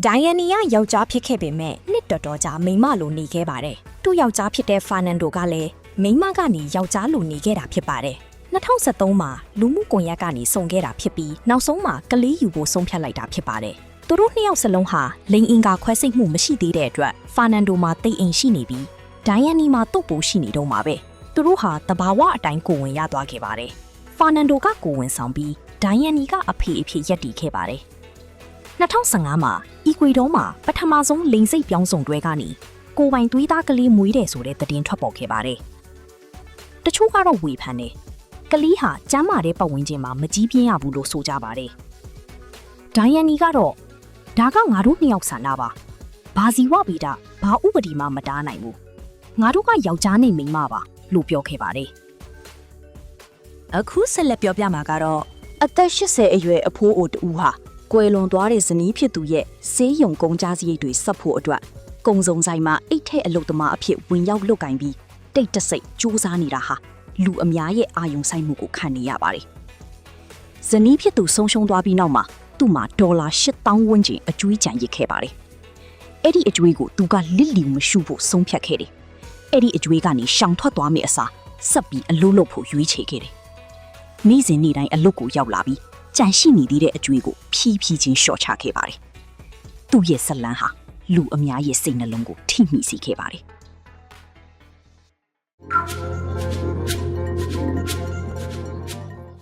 ဒိုင်ယန်နီကယောက်ျားဖြစ်ခဲ့ပေမဲ့နှစ်တော်တော်ကြာမိန်းမလိုနေခဲ့ပါတယ်။သူ့ယောက်ျားဖြစ်တဲ့ဖာနန်ဒိုကလည်းမိန်းမကနေယောက်ျားလိုနေခဲ့တာဖြစ်ပါတယ်။2013မှာလူမှုကွန်ရက်ကနေစုံခဲ့တာဖြစ်ပြီးနောက်ဆုံးမှာကလေးယူဖို့ဆုံးဖြတ်လိုက်တာဖြစ်ပါတယ်။သူတို့နှစ်ယောက်စလုံးဟာလိင်အင်္ဂါခွဲစိတ်မှုမရှိသေးတဲ့အတွက်ဖာနန်ဒိုမှာတိတ်အိမ်ရှိနေပြီးဒိုင်ယန်နီမှာတုတ်ပိုးရှိနေတော့မှာပဲ။သူတို့ဟာတဘာဝအတိုင်းကိုဝင်ရသွားခဲ့ပါတယ်။ဖာနန်ဒိုကကိုဝင်ဆောင်ပြီးဒိုင်ယန်နီကအဖေအဖြစ်ရပ်တည်ခဲ့ပါတယ်။2015မှာအီကွေဒေါမှာပထမဆုံးလိင်စိတ်ပြောင်းစုံတွဲကနေကိုပိုင်သွေးသားကလေးမွေးတယ်ဆိုတဲ့သတင်းထွက်ပေါ်ခဲ့ပါတယ်။တချို့ကတော့ဝေဖန်တယ်။ကလေးဟာကျန်းမာတဲ့ပတ်ဝန်းကျင်မှာမကြီးပြင်းရဘူးလို့ဆိုကြပါတယ်။ဒိုင်ယန်နီကတော့ဒါကငါတို့နှစ်ယောက်ဆန္ဒပါ။ဘာဇီဝဗေဒဘာဥပဒေမှမတားနိုင်ဘူး။ငါတို့ကယောက်ျားနဲ့မိန်းမပါလို့ပြောခဲ့ပါတယ်။အခုဆက်လက်ပြောပြမှာကတော့အသက်80အရွယ်အဖိုးအိုတူဟာကွယ်လွန်သွားတဲ့ဇနီးဖြစ်သူရဲ့ဆေးရုံကုန်ကြစရိတ်တွေဆက်ဖို့အတွက်ကုံစုံဆိုင်မှာအိတ်ထက်အလုပ်သမားအဖြစ်ဝင်ရောက်လုပ်ကင်ပြီးတိတ်တဆိတ်စူးစမ်းနေတာဟာလူအများရဲ့အာယုံဆိုင်မှုကိုခံနေရပါတယ်။ဇနီးဖြစ်သူဆုံးရှုံးသွားပြီးနောက်မှာသူ့မှာဒေါ်လာ8000ဝန်းကျင်အကျွေးကြံရစ်ခဲ့ပါတယ်။အဲ့ဒီအကျွေးကိုသူကလစ်လျူမရှုဖို့ဆုံးဖြတ်ခဲ့တယ်။အဲ့ဒီအကျွေးကနေရှောင်ထွက်သွားမယ့်အစားဆက်ပြီးအလုပ်လုပ်ဖို့ရွေးချယ်ခဲ့တယ်။နေ့စဉ်နေ့တိုင်းအလုပ်ကိုရောက်လာပြီးကြံရှိနေသေးတဲ့အကျွေးကိုဖြည်းဖြည်းချင်းလျှော့ချခဲ့ပါတယ်။သူ့ရဲ့ဇလန်းဟာလူအများရဲ့စိတ်နှလုံးကိုထိမိစေခဲ့ပါတယ်။